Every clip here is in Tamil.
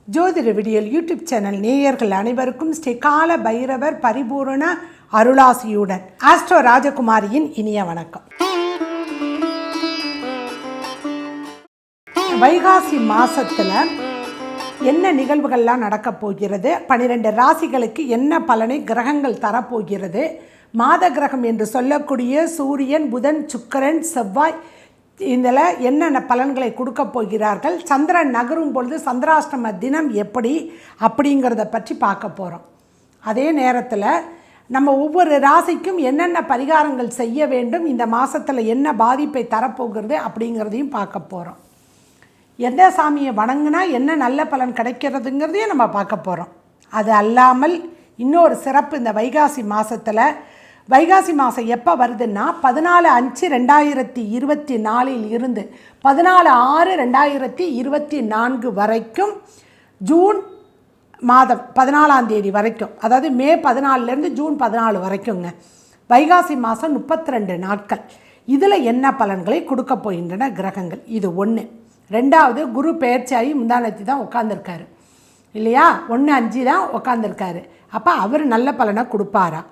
ஜோதிட விடியல் யூடியூப் சேனல் நேயர்கள் அனைவருக்கும் ஸ்ரீ கால பைரவர் பரிபூரண அருளாசியுடன் ஆஸ்ட்ரோ ராஜகுமாரியின் இனிய வணக்கம். வைகாசி மாசத்துல என்ன நிகழ்வுகள்லாம் நடக்க போகிறது, 12 ராசிகளுக்கு என்ன பலனை கிரகங்கள் தரப்போகிறது, மாத கிரகம் என்று சொல்லக்கூடிய சூரியன், புதன், சுக்கிரன், செவ்வாய் இதில் என்னென்ன பலன்களை கொடுக்க போகிறார்கள், சந்திரன் நகரும் பொழுது சந்திராஷ்டம தினம் எப்படி அப்படிங்கிறத பற்றி பார்க்க போகிறோம். அதே நேரத்தில் நம்ம ஒவ்வொரு ராசிக்கும் என்னென்ன பரிகாரங்கள் செய்ய வேண்டும், இந்த மாதத்தில் என்ன பாதிப்பை தரப்போகிறது அப்படிங்கிறதையும் பார்க்க போகிறோம். எந்த சாமியை வணங்கினா என்ன நல்ல பலன் கிடைக்கிறதுங்கிறதையும் நம்ம பார்க்க போகிறோம். அது அல்லாமல் இன்னொரு சிறப்பு, இந்த வைகாசி மாதத்தில் வைகாசி மாதம் எப்போ வருதுன்னா 14/5/2024 இருந்து 14/6/2024 வரைக்கும், ஜூன் மாதம் 14ஆம் தேதி வரைக்கும், அதாவது மே 14லேருந்து ஜூன் 14 வரைக்குங்க. வைகாசி மாதம் 32 நாட்கள். இதில் என்ன பலன்களை கொடுக்க போகின்றன கிரகங்கள், இது ஒன்று. ரெண்டாவது, குரு பெயர்ச்சியாகி முந்தானத்தி தான் உட்காந்துருக்காரு இல்லையா, 1/5 தான் உட்காந்துருக்காரு. அப்போ அவர் நல்ல பலனை கொடுப்பாரா,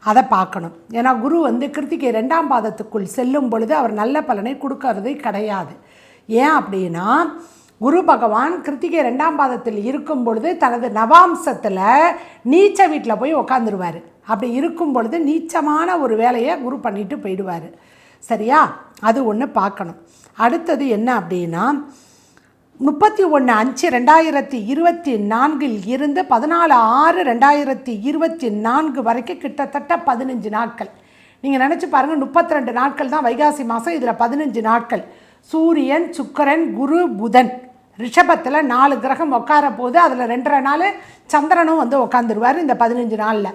அதை பார்க்கணும். ஏன்னா குரு கிருத்திகை 2ஆம் பாதத்துக்குள் செல்லும் பொழுது அவர் நல்ல பலனை கொடுக்கறது கிடையாது. ஏன் அப்படின்னா, குரு பகவான் கிருத்திகை 2ஆம் பாதத்தில் இருக்கும் பொழுது தனது நவாம்சத்தில் நீச்ச வீட்டில் போய் உக்காந்துருவார். அப்படி இருக்கும் பொழுது நீச்சமான ஒரு வேலையை குரு பண்ணிட்டு போயிடுவார். சரியா, அது ஒன்று பார்க்கணும். அடுத்தது என்ன அப்படின்னா, 31/5/2024 இருந்து 14/6/2024 வரைக்கும் கிட்டத்தட்ட 15 நாட்கள். நீங்கள் நினச்சி பாருங்கள், 32 நாட்கள் தான் வைகாசி மாதம். இதில் 15 நாட்கள் சூரியன், சுக்கிரன், குரு, புதன் ரிஷபத்தில் 4 கிரகம் உட்கார போது அதில் 2.5 நாள் சந்திரனும் உட்காந்துருவார் இந்த 15 நாளில்.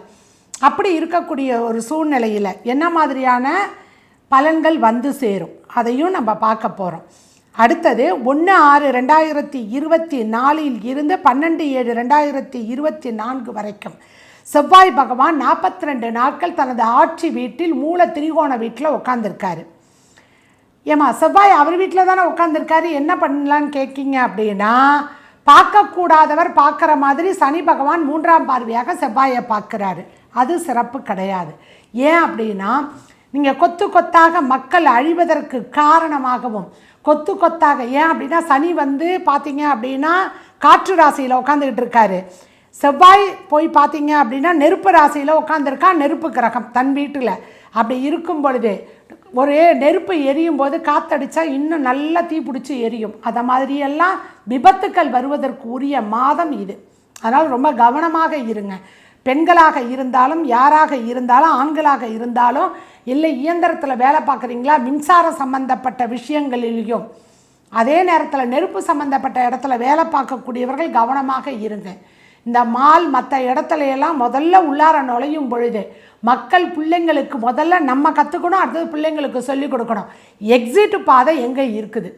அப்படி இருக்கக்கூடிய ஒரு சூழ்நிலையில் என்ன மாதிரியான பலன்கள் சேரும் அதையும் நம்ம பார்க்க போகிறோம். அடுத்தது 1/6/2024 இருந்து 12/7/2024 வரைக்கும் செவ்வாய் பகவான் 42 நாட்கள் தனது ஆட்சி வீட்டில் மூல திரிகோண வீட்டில் உட்காந்துருக்காரு. ஏமா, செவ்வாய் அவர் வீட்டில் தானே உட்காந்துருக்காரு, என்ன பண்ணலான்னு கேட்கிங்க அப்படின்னா, பார்க்கக்கூடாதவர் பார்க்குற மாதிரி சனி பகவான் 3ஆம் பார்வையாக செவ்வாயை பார்க்குறாரு. அது சிறப்பு கிடையாது. ஏன் அப்படின்னா, நீங்கள் கொத்து கொத்தாக மக்கள் அழிவதற்கு காரணமாகவும், கொத்து கொத்தாக ஏன் அப்படின்னா, சனி பார்த்தீங்க அப்படின்னா காற்று ராசியில் உட்காந்துக்கிட்டு இருக்காரு. செவ்வாய் போய் பார்த்தீங்க அப்படின்னா நெருப்பு ராசியில் உட்காந்துருக்கா, நெருப்பு கிரகம் தன் வீட்டில். அப்படி இருக்கும் பொழுது ஒரே நெருப்பு எரியும் போது காற்றடிச்சா இன்னும் நல்லா தீப்பிடிச்சி எரியும். அதை மாதிரியெல்லாம் விபத்துக்கள் வருவதற்கு உரிய மாதம் இது. அதனால் ரொம்ப கவனமாக இருங்க. பெண்களாக இருந்தாலும், யாராக இருந்தாலும், ஆண்களாக இருந்தாலும், இல்லை இயந்திரத்தில் வேலை பார்க்குறீங்களா, மின்சாரம் சம்பந்தப்பட்ட விஷயங்களிலையும், அதே நேரத்தில் நெருப்பு சம்பந்தப்பட்ட இடத்துல வேலை பார்க்கக்கூடியவர்கள் கவனமாக இருங்க. இந்த மால் மற்ற இடத்துலையெல்லாம் முதல்ல உள்ளார நுழையும் பொழுது மக்கள் பிள்ளைங்களுக்கு முதல்ல நம்ம கற்றுக்கணும், அடுத்தது பிள்ளைங்களுக்கு சொல்லிக் கொடுக்கணும். எக்ஸிட் பாதை எங்கே இருக்குது,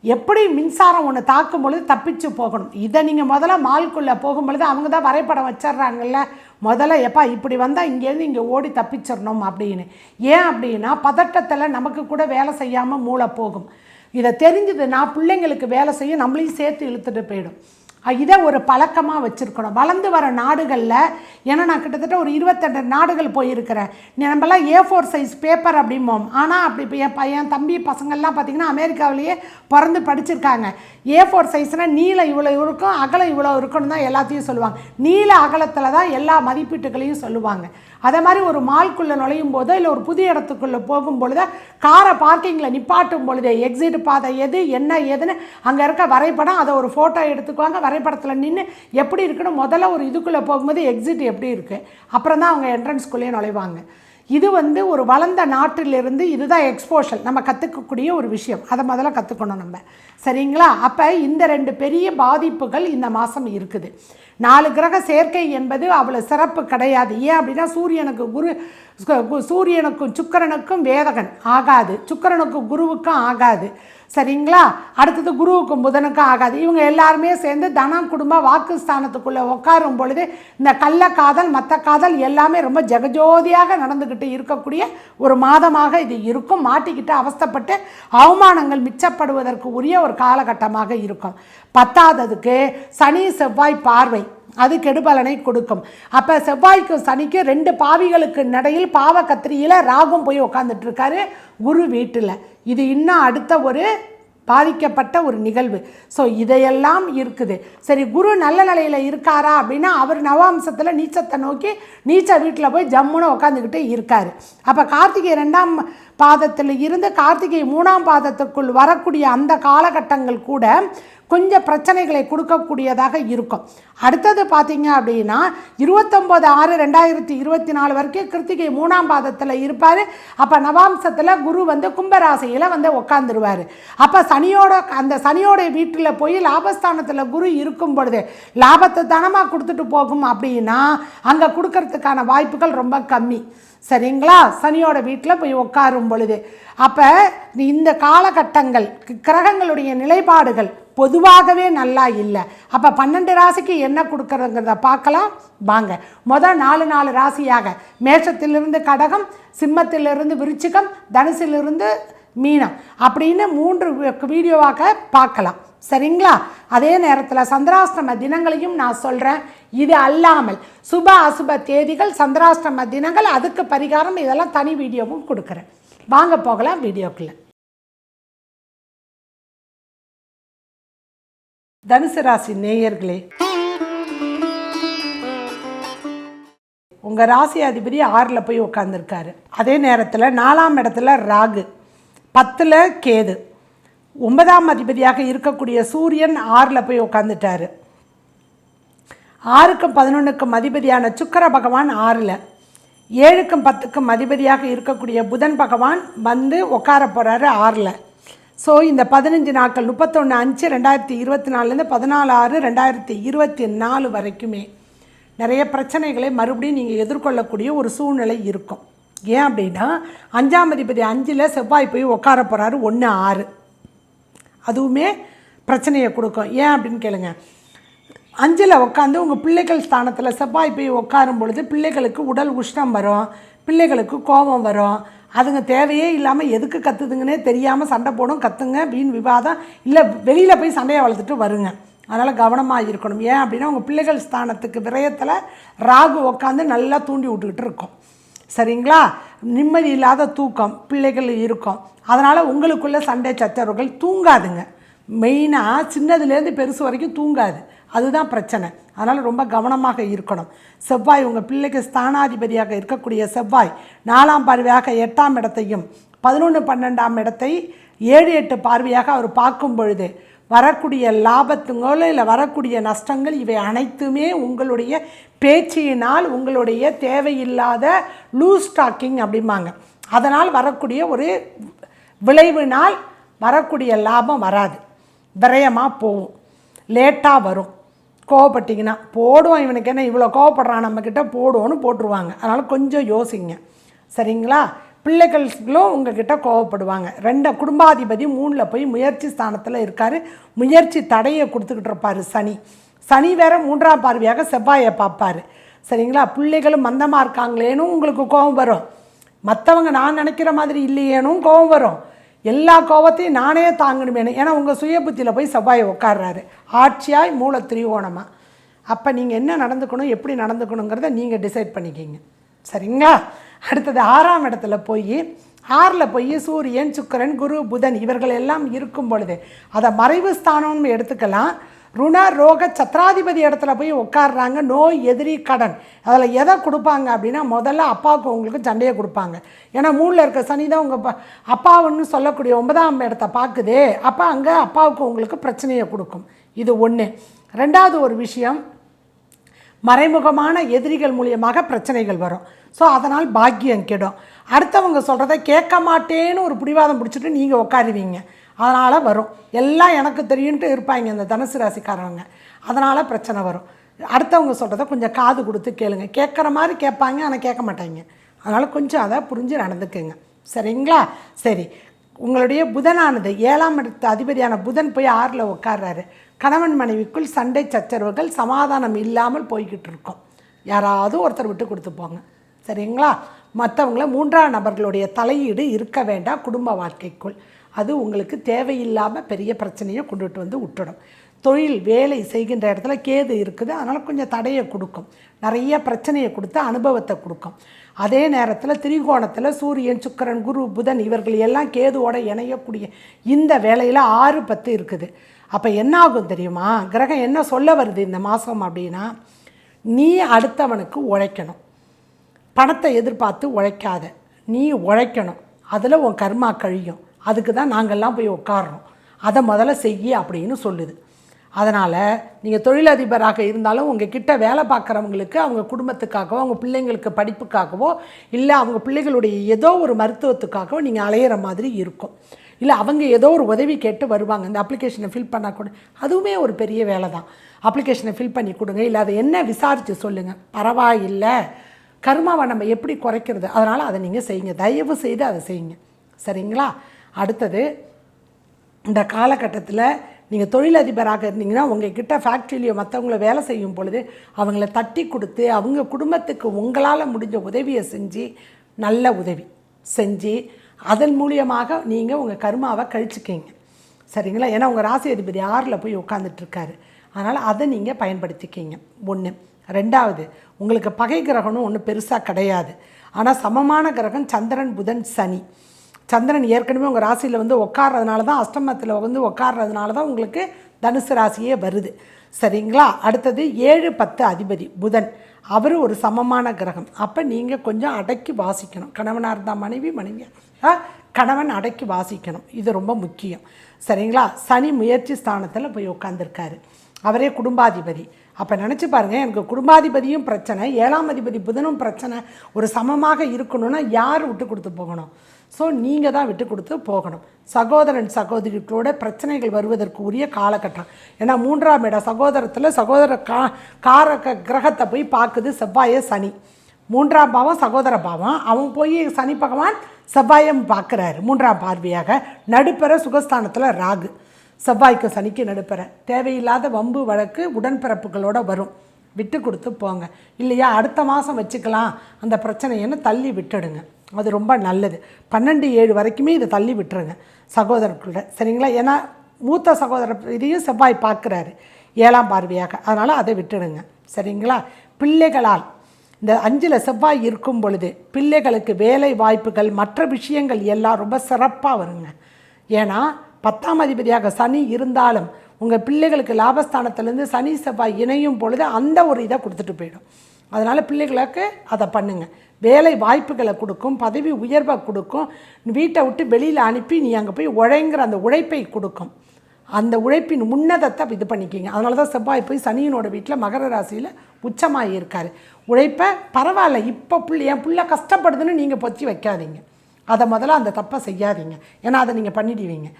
எப்படி மின்சாரம் ஒன்று தாக்கும் பொழுது தப்பிச்சு போகணும். இதை நீங்கள் முதல்ல மால்குள்ளே போகும்பொழுது அவங்க தான் வரைபடம் வச்சிட்றாங்கல்ல, முதல்ல எப்பா இப்படி வந்தால் இங்கேருந்து இங்கே ஓடி தப்பிச்சிடணும் அப்படின்னு. ஏன் அப்படின்னா, பதட்டத்தில் நமக்கு கூட வேலை செய்யாமல் மூளை போகும். இதை தெரிஞ்சதுன்னா பிள்ளைங்களுக்கு வேலை செய்ய நம்மளையும் சேர்த்து இழுத்துட்டு போயிடும். இதை ஒரு பழக்கமாக வச்சுருக்கணும். வளர்ந்து வர நாடுகளில், ஏன்னா நான் கிட்டத்தட்ட ஒரு 22 நாடுகள் போயிருக்கிறேன். நம்மளாம் A4 சைஸ் பேப்பர் அப்படிம்போம். ஆனால் அப்படி இப்போ என் தம்பி பசங்கள்லாம் பார்த்திங்கன்னா அமெரிக்காவிலேயே பிறந்து படிச்சிருக்காங்க. A4 சைஸ்னால் நீளம் இவ்வளோ இருக்கும், அகலம் இவ்வளோ இருக்குன்னு தான் எல்லாத்தையும் சொல்லுவாங்க. நீள அகலத்தில் தான் எல்லா மதிப்பீட்டுகளையும் சொல்லுவாங்க. அதே மாதிரி ஒரு மால்குள்ளே நுழையும் போதோ இல்லை ஒரு புதிய இடத்துக்குள்ளே போகும் பொழுதோ காரை பார்க்கிங்கில் நிப்பாட்டும் பொழுது எக்ஸிட் பாதை எது என்ன ஏதுன்னு அங்கே இருக்க வரைபடம், அதை ஒரு ஃபோட்டோ எடுத்துக்குவாங்க. வரைபடத்தில் நின்று எப்படி இருக்குன்னு முதல்ல ஒரு இதுக்குள்ளே போகும்போது எக்ஸிட் எப்படி இருக்குது, அப்புறம் தான் அவங்க என்ட்ரன்ஸ்குள்ளேயே நுழைவாங்க. இது ஒரு வளர்ந்த நாட்டிலிருந்து இதுதான் எக்ஸ்போஷல் நம்ம கற்றுக்கக்கூடிய ஒரு விஷயம். அதை முதல்ல கற்றுக்கணும் நம்ம. சரிங்களா? அப்போ இந்த 2 பெரிய பாதிப்புகள் இந்த மாதம் இருக்குது. 4 கிரக சேர்க்கை என்பது அவ்வளோ சிறப்பு கிடையாது. ஏன் அப்படின்னா, சூரியனுக்கும் சுக்கிரனுக்கும் வேதகன் ஆகாது, சுக்கிரனுக்கும் குருவுக்கும் ஆகாது, சரிங்களா? அடுத்தது குருவுக்கும் புதனுக்கும் ஆகாது. இவங்க எல்லாருமே சேர்ந்து தனம் குடும்ப வாக்குஸ்தானத்துக்குள்ளே உட்காரும் பொழுது இந்த கள்ளக்காதல் மற்ற காதல் எல்லாமே ரொம்ப ஜெகஜோதியாக நடந்துக்கிட்டு இருக்கக்கூடிய ஒரு மாதமாக இது இருக்கும். மாட்டிக்கிட்டு அவஸ்தைப்பட்டு அவமானங்கள் மிச்சப்படுவதற்கு உரிய ஒரு காலகட்டமாக இருக்கும். பத்தாததுக்கு சனி செவ்வாய் பார்வை அது கெடுபலனை கொடுக்கும். அப்போ செவ்வாய்க்கும் சனிக்கு 2 பாவிகளுக்கு நடையில் பாவ கத்திரியில் ராகும் போய் உட்காந்துட்டு இருக்காரு குரு வீட்டில். இது இன்னும் அடுத்த ஒரு பாதிக்கப்பட்ட ஒரு நிகழ்வு. ஸோ இதையெல்லாம் இருக்குது. சரி, குரு நல்ல நிலையில் இருக்காரா அப்படின்னா அவர் நவாம்சத்தில் நீச்சத்தை நோக்கி நீச்ச வீட்டில் போய் ஜம்முன்னு உட்காந்துக்கிட்டு இருக்கார். அப்போ கார்த்திகை 2ஆம் பாதத்தில் இருந்து கார்த்திகை 3ஆம் பாதத்துக்குள் வரக்கூடிய அந்த காலகட்டங்கள் கூட கொஞ்சம் பிரச்சனைகளை கொடுக்கக்கூடியதாக இருக்கும். அடுத்தது பார்த்தீங்க அப்படின்னா 29/6/2024 வரைக்கும் கிருத்திகை 3ஆம் பாதத்தில் இருப்பார். அப்போ நவாம்சத்தில் குரு கும்பராசியில் உட்காந்துருவார். அப்போ சனியோட வீட்டில் போய் லாபஸ்தானத்தில் குரு இருக்கும் பொழுது லாபத்தை தனமாக கொடுத்துட்டு போகும் அப்படின்னா அங்கே கொடுக்கறதுக்கான வாய்ப்புகள் ரொம்ப கம்மி. சரிங்களா? சனியோட வீட்டில் போய் உட்காரும் பொழுது அப்போ இந்த காலகட்டங்கள் கிரகங்களுடைய நிலைப்பாடுகள் பொதுவாகவே நல்லா இல்லை. அப்போ 12 ராசிக்கு என்ன கொடுக்குறதுங்கிறத பார்க்கலாம் வாங்க. முதல் 4 ராசியாக மேஷத்திலிருந்து கடகம், சிம்மத்திலிருந்து விருச்சிகம், தனுசிலிருந்து மீனம் அப்படின்னு 3 வீடியோவாக பார்க்கலாம். சரிங்களா? அதே நேரத்தில் சந்திராஷ்டம தினங்களையும் நான் சொல்கிறேன். இது அல்லாமல் சுப அசுப தேதிகள், சந்திராஷ்டம தினங்கள், அதுக்கு பரிகாரம், இதெல்லாம் தனி வீடியோவும் கொடுக்குறேன். வாங்க போகலாம் வீடியோக்குள்ள. தனுசு ராசி நேயர்களே, உங்கள் ராசி அதிபதி 6ல் போய் உட்காந்துருக்காரு. அதே நேரத்தில் 4ஆம் இடத்துல ராகு, 10ல் கேது, 9ஆம் அதிபதியாக இருக்கக்கூடிய சூரியன் 6ல் போய் உட்காந்துட்டாரு. 6க்கும் 11க்கும் அதிபதியான சுக்கிர பகவான் 6ல், 7க்கும் 10க்கும் அதிபதியாக இருக்கக்கூடிய புதன் பகவான் உட்கார போகிறாரு 6ல். ஸோ இந்த 15 நாட்கள் 31/5/2024 14/6/2024 வரைக்குமே நிறைய பிரச்சனைகளை மறுபடியும் நீங்கள் எதிர்கொள்ளக்கூடிய ஒரு சூழ்நிலை இருக்கும். ஏன் அப்படின்னா 5ஆம் அதிபதி 5ல் செவ்வாய் போய் உட்கார போகிறாரு 1/6. அதுவுமே பிரச்சனையை கொடுக்கும். ஏன் அப்படின்னு கேளுங்க. 5ல் உட்காந்து உங்கள் பிள்ளைகள் ஸ்தானத்தில் செவ்வாய் போய் உட்காரும் பொழுது பிள்ளைகளுக்கு உடல் உஷ்ணம் வரும், பிள்ளைகளுக்கு கோபம் வரும். அதுங்க தேவையே இல்லாமல் எதுக்கு கற்றுதுங்கன்னே தெரியாமல் சண்டை போடும், கற்றுங்க, வீண் விவாதம், இல்லை வெளியில் போய் சண்டையை வளர்த்துட்டு வருங்க. அதனால் கவனமாக இருக்கணும். ஏன் அப்படின்னா உங்கள் பிள்ளைகள் ஸ்தானத்துக்கு விரயத்தில் ராகு உட்காந்து நல்லா தூண்டி விட்டுக்கிட்டு இருக்கும். சரிங்களா? நிம்மதி இல்லாத தூக்கம் பிள்ளைகள் இருக்கும். அதனால் உங்களுக்குள்ள சண்டை சச்சரவுகள் தூங்காதுங்க. மெயினாக சின்னதுலேருந்து பெருசு வரைக்கும் தூங்காது. அதுதான் பிரச்சனை. அதனால் ரொம்ப கவனமாக இருக்கணும். செவ்வாய் உங்கள் பிள்ளைக்கு ஸ்தானாதிபதியாக இருக்கக்கூடிய செவ்வாய் 4ஆம் பார்வையாக 8ஆம் இடத்தையும் 11, 12ஆம் இடத்தை 7, 8 பார்வையாக அவர் பார்க்கும் பொழுது வரக்கூடிய லாபத்துங்களோ இல்லை வரக்கூடிய நஷ்டங்கள் இவை அனைத்துமே உங்களுடைய பேச்சினால், உங்களுடைய தேவையில்லாத லூஸ் டாக்கிங் அப்படிம்பாங்க, அதனால் வரக்கூடிய ஒரு விளைவினால் வரக்கூடிய லாபம் வராது, விரயமாக போகும், லேட்டாக வரும். கோவப்பட்டிங்கன்னா போடுவோம், இவனுக்கு என்ன இவ்வளோ கோவப்படுறான் நம்மக்கிட்ட போடுவோன்னு போட்டுருவாங்க. அதனால் கொஞ்சம் யோசிங்க. சரிங்களா? பிள்ளைகளும் உங்ககிட்ட கோவப்படுவாங்க. 2 குடும்பாதிபதி 3ல் போய் முயற்சி ஸ்தானத்தில் இருக்கார். முயற்சி தடையை கொடுத்துக்கிட்டு இருப்பார் சனி வேறு 3ஆம் பார்வையாக செவ்வாயை பார்ப்பார். சரிங்களா? பிள்ளைகளும் மந்தமாக இருக்காங்களேனும் உங்களுக்கு கோபம் வரும். மற்றவங்க நான் நினைக்கிற மாதிரி இல்லையேனும் கோபம் வரும். எல்லா கோபத்தையும் நானே தாங்கணுமேனு. ஏன்னா உங்கள் சுய புத்தியில் போய் செவ்வாயை உட்கார்றாரு ஆட்சியாய் மூல திரிகோணமாக. அப்போ நீங்கள் என்ன நடந்துக்கணும், எப்படி நடந்துக்கணுங்கிறத நீங்கள் டிசைட் பண்ணிக்கிங்க. சரிங்களா? அடுத்தது 6ஆம் இடத்துல போய் 6ல் போய் சூரியன், சுக்கிரன், குரு, புதன் இவர்கள் எல்லாம் இருக்கும் பொழுது அதை மறைவு ஸ்தானம்னு எடுத்துக்கலாம். ருண ரோக சத்ராதிபதி இடத்துல போய் உட்காடுறாங்க. நோய், எதிரி, கடன், அதில் எதை கொடுப்பாங்க அப்படின்னா முதல்ல அப்பாவுக்கு உங்களுக்கு சண்டையை கொடுப்பாங்க. ஏன்னா 3ல் இருக்க சனி தான் உங்கள் அப்பாவுன்னு சொல்லக்கூடிய 9ஆம் இடத்தை பார்க்குதே. அப்போ அங்கே அப்பாவுக்கு உங்களுக்கு பிரச்சனையை கொடுக்கும். இது ஒன்று. 2வது ஒரு விஷயம், மறைமுகமான எதிரிகள் மூலியமாக பிரச்சனைகள் வரும். ஸோ அதனால் பாக்கியம் கெடும். அடுத்தவங்க சொல்கிறத கேட்க மாட்டேன்னு ஒரு பிடிவாதம் பிடிச்சிட்டு நீங்கள் உட்காருவீங்க. அதனால் வரும். எல்லாம் எனக்கு தெரியுன்ட்டு இருப்பாங்க இந்த தனுசு ராசிக்காரவங்க. அதனால் பிரச்சனை வரும். அடுத்தவங்க சொல்கிறத கொஞ்சம் காது கொடுத்து கேளுங்க. கேட்குற மாதிரி கேட்பாங்க, ஆனால் கேட்க மாட்டாங்க. அதனால் கொஞ்சம் அதை புரிஞ்சு நடந்துக்குங்க. சரிங்களா? சரி, உங்களுடைய புதனானது 7ஆம் இடத்து அதிபதியான புதன் போய் 6ல் உட்கார்றாரு. கணவன் மனைவிக்குள் சண்டை சச்சரவுகள் சமாதானம் இல்லாமல் போய்கிட்டு இருக்கோம். யாராவது ஒருத்தர் விட்டு கொடுத்து போங்க, சரிங்களா? மற்றவங்கள 3ஆம் நபர்களுடைய தலையீடு இருக்க வேண்டாம் குடும்ப வாழ்க்கைக்குள். அது உங்களுக்கு தேவையில்லாமல் பெரிய பிரச்சனையை கொண்டுட்டு வந்து விட்டுடும். தொழில் வேலை செய்கின்ற இடத்துல கேது இருக்குது, அதனால் கொஞ்சம் தடையை கொடுக்கும், நிறைய பிரச்சனையை கொடுத்து அனுபவத்தை கொடுக்கும். அதே நேரத்தில் திரிகோணத்தில் சூரியன் சுக்கிரன் குரு புதன் இவர்கள் எல்லாம் கேதுவோட இணையக்கூடிய இந்த வேலையில் 6 10 இருக்குது. அப்போ என்ன ஆகும் தெரியுமா? கிரகம் என்ன சொல்ல வருது இந்த மாதம் அப்படின்னா, நீ அடுத்தவனுக்கு உழைக்கணும், பணத்தை எதிர்பார்த்து உழைக்காத, நீ உழைக்கணும், அதில் உன் கர்மா கழியும், அதுக்கு தான் நாங்கள்லாம் போய் உட்காடுறோம், அதை முதல்ல செய்ய அப்படின்னு சொல்லுது. அதனால் நீங்கள் தொழிலதிபராக இருந்தாலும் உங்கள் கிட்ட வேலை பார்க்குறவங்களுக்கு அவங்க குடும்பத்துக்காகவோ அவங்க பிள்ளைங்களுக்கு படிப்புக்காகவோ இல்லை அவங்க பிள்ளைகளுடைய ஏதோ ஒரு மருத்துவத்துக்காகவோ நீங்கள் அலையிற மாதிரி இருக்கும். இல்லை அவங்க ஏதோ ஒரு உதவி கேட்டு வருவாங்க, இந்த அப்ளிகேஷனை ஃபில் பண்ணால் கூட அதுவுமே ஒரு பெரிய வேலை தான். அப்ளிகேஷனை ஃபில் பண்ணி கொடுங்க, இல்லை அதை என்ன விசாரித்து சொல்லுங்கள், பரவாயில்லை, கர்மாவை நம்ம எப்படி குறைக்கிறது, அதனால் அதை நீங்கள் செய்யுங்க, தயவு செய்து அதை செய்யுங்க, சரிங்களா? அடுத்தது, இந்த காலகட்டத்தில் நீங்கள் தொழிலதிபராக இருந்தீங்கன்னா உங்கள்கிட்ட ஃபேக்ட்ரியிலையோ மற்றவங்கள வேலை செய்யும் பொழுது அவங்கள தட்டி கொடுத்து அவங்க குடும்பத்துக்கு உங்களால் முடிஞ்ச உதவியை செஞ்சு, நல்ல உதவி செஞ்சு அதன் மூலியமாக நீங்கள் உங்கள் கர்மாவை கழிச்சுக்கிங்க, சரிங்களா? ஏன்னா உங்கள் ராசி அதிபதி 6ல் போய் உட்காந்துட்ருக்காரு, அதனால் அதை நீங்கள் பயன்படுத்திக்கிங்க. 1. 2வது, உங்களுக்கு பகை கிரகம்னு ஒன்றும் பெருசாக கிடையாது, ஆனால் சமமான கிரகம் சந்திரன் புதன் சனி. சந்திரன் ஏற்கனவே உங்கள் ராசியில் வந்து உட்கார்றதுனால தான், அஷ்டமத்தில் வந்து உட்கார்றதுனால தான் உங்களுக்கு தனுசு ராசியே வருது, சரிங்களா? அடுத்தது 7 10 அதிபதி புதன், அவர் ஒரு சமமான கிரகம். அப்போ நீங்கள் கொஞ்சம் அடக்கி வாசிக்கணும், கணவனாக இருந்தால் மனைவியாக கணவன் அடக்கி வாசிக்கணும், இது ரொம்ப முக்கியம், சரிங்களா? சனி முயற்சி ஸ்தானத்தில் போய் உட்காந்துருக்காரு, அவரே குடும்பாதிபதி. அப்போ நினச்சி பாருங்கள், எனக்கு குடும்பாதிபதியும் பிரச்சனை, 7ஆம் அதிபதி புதனும் பிரச்சனை, ஒரு சமமாக இருக்கணும்னா யார் விட்டு கொடுத்து போகணும்? ஸோ நீங்கள் தான் விட்டு கொடுத்து போகணும். சகோதரன் சகோதரிகளோட பிரச்சனைகள் வருவதற்கு உரிய காலகட்டம். ஏன்னா 3ஆம் இடம் சகோதரத்தில் சகோதர காரக கிரகத்தை போய் பார்க்குது செவ்வாயை சனி. 3ஆம் பாவம் சகோதர பாவம், அவன் போய் சனி பகவான் செவ்வாயம் பார்க்குறாரு 3ஆம் பார்வையாக. நடுப்பெற சுகஸ்தானத்தில் ராகு, செவ்வாய்க்கு சனிக்கு நடுப்பெற. தேவையில்லாத வம்பு வழக்கு உடன்பிறப்புகளோடு வரும், விட்டு கொடுத்து போங்க. இல்லையா அடுத்த மாதம் வச்சுக்கலாம் அந்த பிரச்சனைன்னு தள்ளி விட்டுடுங்க, அது ரொம்ப நல்லது. 12/7 வரைக்குமே இதை தள்ளி விட்டுருங்க சகோதரர்களோட, சரிங்களா? ஏன்னா மூத்த சகோதர இதையும் செவ்வாய் பார்க்குறாரு 7ஆம் பார்வையாக, அதனால் அதை விட்டுடுங்க, சரிங்களா? பிள்ளைகளால் இந்த 5ல் செவ்வாய் இருக்கும் பொழுது பிள்ளைகளுக்கு வேலை வாய்ப்புகள் மற்ற விஷயங்கள் எல்லாம் ரொம்ப சிறப்பாக வருங்க. ஏன்னா 10ஆம் அதிபதியாக சனி இருந்தாலும் உங்கள் பிள்ளைகளுக்கு லாபஸ்தானத்திலேருந்து சனி செவ்வாய் இணையும் பொழுது அந்த ஒரு இதை கொடுத்துட்டு போயிடும். அதனால் பிள்ளைகளுக்கு அதை பண்ணுங்கள், வேலை வாய்ப்புகளை கொடுக்கும், பதவி உயர்வை கொடுக்கும், வீட்டை விட்டு வெளியில் அனுப்பி நீ அங்கே போய் உழைங்கிற அந்த உழைப்பை கொடுக்கும், அந்த உழைப்பின் உன்னதத்தை இது பண்ணிக்கிங்க. அதனால தான் செவ்வாய் போய் சனியினோட வீட்டில் மகர ராசியில் உச்சமாக இருக்கார். உழைப்பை பரவாயில்ல, இப்போ என் பிள்ளை கஷ்டப்படுதுன்னு நீங்கள் பொத்தி வைக்காதீங்க, அதை முதல்ல அந்த தப்பை செய்யாதீங்க, ஏன்னா அதை நீங்கள் பண்ணிடுவீங்க.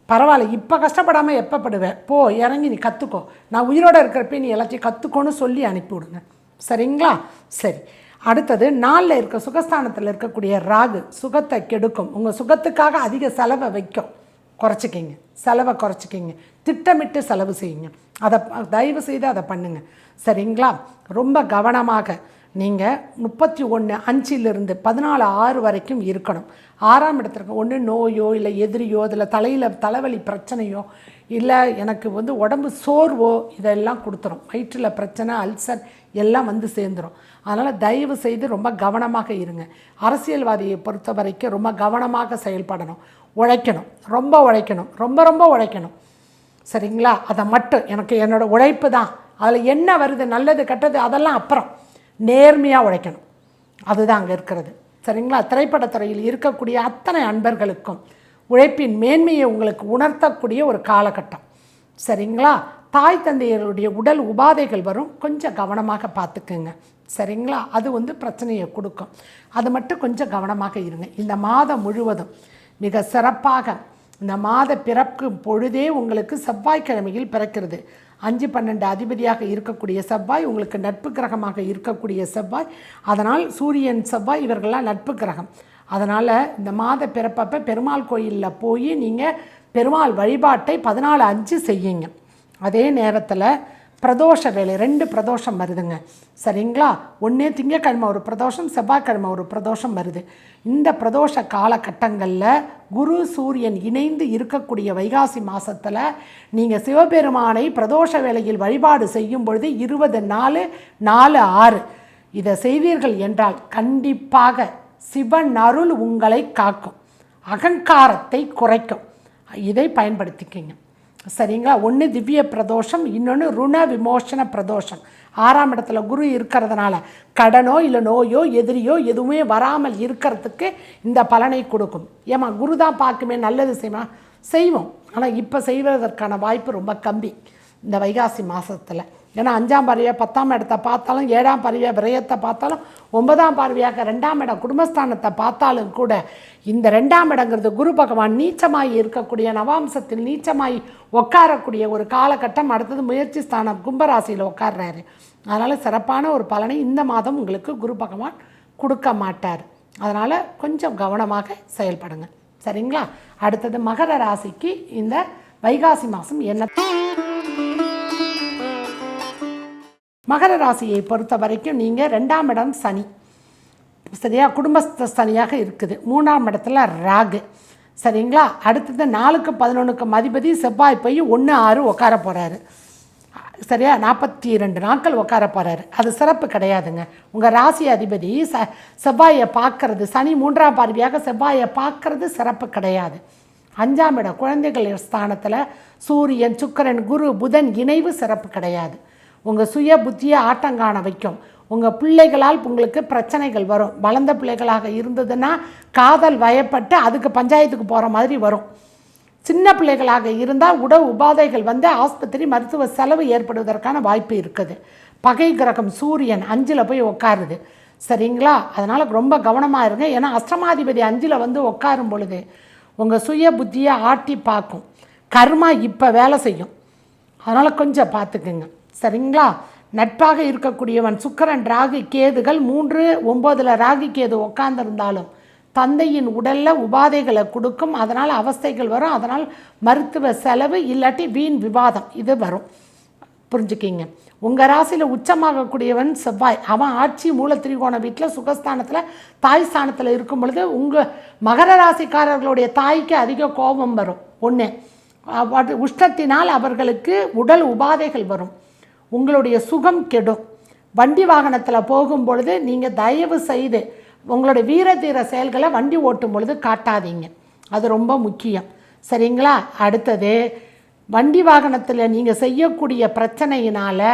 பரவாயில்ல, இப்போ கஷ்டப்படாமல் எப்போ படுவேன், போ இறங்கி நீ கற்றுக்கோ, நான் உயிரோடு இருக்கிறப்ப நீ எல்லாத்தையும் கற்றுக்கோன்னு சொல்லி அனுப்பிவிடுங்க, சரிங்களா? சரி, அடுத்தது 4ல் இருக்க சுகஸ்தானத்தில் இருக்கக்கூடிய ராகு சுகத்தை கெடுக்கும், உங்கள் சுகத்துக்காக அதிக செலவை வைக்கும், குறைச்சிக்கிங்க, செலவை குறைச்சிக்கிங்க, திட்டமிட்டு செலவு செய்யுங்க, அதை தயவு செய்து அதை பண்ணுங்கள், சரிங்களா? ரொம்ப கவனமாக நீங்கள் 31/5 14/6 வரைக்கும் இருக்கணும். 6ஆம் இடத்துக்கு ஒன்று நோயோ இல்லை எதிரியோ இதில் தலையில் தலைவலி பிரச்சனையோ இல்லை எனக்கு வந்து உடம்பு சோர்வோ இதெல்லாம் கொடுத்துரும், வயிற்றில் பிரச்சனை அல்சர் எல்லாம் வந்து சேர்ந்துடும். அதனால் தயவு செய்து ரொம்ப கவனமாக இருங்க. அரசியல்வாதியை பொறுத்த வரைக்கும் ரொம்ப கவனமாக செயல்படணும், உழைக்கணும், ரொம்ப உழைக்கணும், ரொம்ப ரொம்ப உழைக்கணும், சரிங்களா? அதை மட்டும் எனக்கு என்னோடய உழைப்பு தான், அதில் என்ன வருது நல்லது கெட்டது அதெல்லாம் அப்புறம், நேர்மையாக உழைக்கணும், அதுதான் அங்கே இருக்கிறது, சரிங்களா? திரைப்படத்துறையில் இருக்கக்கூடிய அத்தனை அன்பர்களுக்கும் உழைப்பின் மேன்மையை உங்களுக்கு உணர்த்தக்கூடிய ஒரு காலகட்டம், சரிங்களா? தாய் தந்தையருடைய உடல் உபாதைகள் வரும், கொஞ்சம் கவனமாக பார்த்துக்குங்க, சரிங்களா? அது வந்து பிரச்சனையை கொடுக்கும், அது மட்டும் கொஞ்சம் கவனமாக இருங்க. இந்த மாதம் முழுவதும் மிக சிறப்பாக இந்த மாத பிறக்கும் பொழுதே உங்களுக்கு செவ்வாய்க்கிழமையில் பிறக்கிறது. 5-12 அதிபதியாக இருக்கக்கூடிய செவ்வாய் உங்களுக்கு நட்பு கிரகமாக இருக்கக்கூடிய செவ்வாய், அதனால் சூரியன் செவ்வாய் இவர்கள்லாம் நட்பு கிரகம். அதனால் இந்த மாத பிறப்பப்போ பெருமாள் கோயிலில் போய் நீங்கள் பெருமாள் வழிபாட்டை 14/5 செய்யுங்க. அதே நேரத்தில் பிரதோஷ வேலை 2 பிரதோஷம் வருதுங்க, சரிங்களா? ஒன்று திங்கக்கிழமை ஒரு பிரதோஷம், செவ்வாய்க்கிழமை ஒரு பிரதோஷம் வருது. இந்த பிரதோஷ காலகட்டங்களில் குரு சூரியன் இணைந்து இருக்கக்கூடிய வைகாசி மாதத்தில் நீங்கள் சிவபெருமானை பிரதோஷ வேளையில் வழிபாடு செய்யும் பொழுது 20/4/4/6 இதை செய்வீர்கள் என்றால் கண்டிப்பாக சிவன் அருள் உங்களை காக்கும், அகங்காரத்தை குறைக்கும். இதை பயன்படுத்திக்கிங்க, சரிங்களா? ஒன்று திவ்ய பிரதோஷம், இன்னொன்று ருண விமோசன பிரதோஷம். 6ஆம் இடத்துல குரு இருக்கிறதுனால கடனோ இல்லை நோயோ எதிரியோ எதுவுமே வராமல் இருக்கிறதுக்கு இந்த பலனை கொடுக்கும். ஏமா குரு தான் பார்க்குமே, நல்லது செய்வோம். ஆனால் இப்போ செய்வதற்கான வாய்ப்பு ரொம்ப கம்மி இந்த வைகாசி மாதத்தில். ஏன்னா 5ஆம் பார்வையாக 10ஆம் இடத்தை பார்த்தாலும், 7ஆம் பார்வையாக விரயத்தை பார்த்தாலும், 9ஆம் பார்வையாக 2ஆம் இடம் குடும்பஸ்தானத்தை பார்த்தாலும் கூட இந்த 2ஆம் இடங்கிறது குரு பகவான் நீச்சமாகி இருக்கக்கூடிய நவாம்சத்தில் நீச்சமாகி உட்காரக்கூடிய ஒரு காலகட்டம். அடுத்தது முயற்சி ஸ்தானம் கும்பராசியில் உட்கார்றாரு. அதனால் சிறப்பான ஒரு பலனை இந்த மாதம் உங்களுக்கு குரு பகவான் கொடுக்க மாட்டார். அதனால் கொஞ்சம் கவனமாக செயல்படுங்க, சரிங்களா? அடுத்தது மகர ராசிக்கு இந்த வைகாசி மாதம் என்ன? மகர ராசியை பொறுத்த வரைக்கும் நீங்கள் 2ஆம் இடம் சனி, சரியா? குடும்பஸ்த சனியாக இருக்குது. 3ஆம் இடத்துல ராகு, சரிங்களா? அடுத்தது 4க்கு 11க்கு அதிபதி செவ்வாய் போய் 1/6 உட்கார போகிறாரு, சரியா? 42 நாட்கள் உட்கார போகிறாரு. அது சிறப்பு கிடையாதுங்க. உங்கள் ராசி அதிபதி செவ்வாயை பார்க்கறது, சனி 3ஆம் பார்வையாக செவ்வாயை பார்க்கறது சிறப்பு கிடையாது. 5ஆம் இடம் குழந்தைகள் ஸ்தானத்தில் சூரியன் சுக்கிரன் குரு புதன் இணைவு சிறப்பு கிடையாது. உங்கள் சுய புத்தியை ஆட்டங்காண வைக்கும். உங்கள் பிள்ளைகளால் உங்களுக்கு பிரச்சனைகள் வரும். வளர்ந்த பிள்ளைகளாக இருந்ததுன்னா காதல் வயப்பட்டு அதுக்கு பஞ்சாயத்துக்கு போகிற மாதிரி வரும். சின்ன பிள்ளைகளாக இருந்தால் உடல் உபாதைகள் வந்து ஆஸ்பத்திரி மருத்துவ செலவு ஏற்படுவதற்கான வாய்ப்பு இருக்குது. பகை கிரகம் சூரியன் 5ல் போய் உட்காருது, சரிங்களா? அதனால் ரொம்ப கவனமாக இருங்க. ஏன்னா அஷ்டமாதிபதி 5ல் வந்து உட்காரும் பொழுது உங்கள் சுய புத்தியை ஆட்டி பார்க்கும். கர்மா இப்போ வேலை செய்யும், அதனால் கொஞ்சம் பார்த்துக்குங்க, சரிங்களா? நட்பாக இருக்கக்கூடியவன் சுக்கிரன் ராகு கேதுகள் 3/9 ராகு கேது உட்கார்ந்துருந்தாலும் தந்தையின் உடலில் உபாதைகளை கொடுக்கும். அதனால் அவஸ்தைகள் வரும். அதனால் மருத்துவ செலவு இல்லாட்டி வீண் விவாதம் இது வரும், புரிஞ்சுக்கிங்க. உங்கள் ராசியில் உச்சமாகக்கூடியவன் செவ்வாய், அவன் ஆட்சி மூல திரிகோண வீட்டில் சுகஸ்தானத்தில் தாய் ஸ்தானத்தில் இருக்கும் பொழுது உங்கள் மகர ராசிக்காரர்களுடைய தாய்க்கு அதிக கோபம் வரும். ஒன்று உஷ்ணத்தினால் அவர்களுக்கு உடல் உபாதைகள் வரும். உங்களுடைய சுகம் கெடும். வண்டி வாகனத்தில் போகும் பொழுது நீங்கள் தயவு செய்து உங்களுடைய வீரதீர செயல்களை வண்டி ஓட்டும் பொழுது காட்டாதீங்க, அது ரொம்ப முக்கியம், சரிங்களா? அடுத்தது வண்டி வாகனத்தில் நீங்கள் செய்யக்கூடிய பிரச்சனையினால்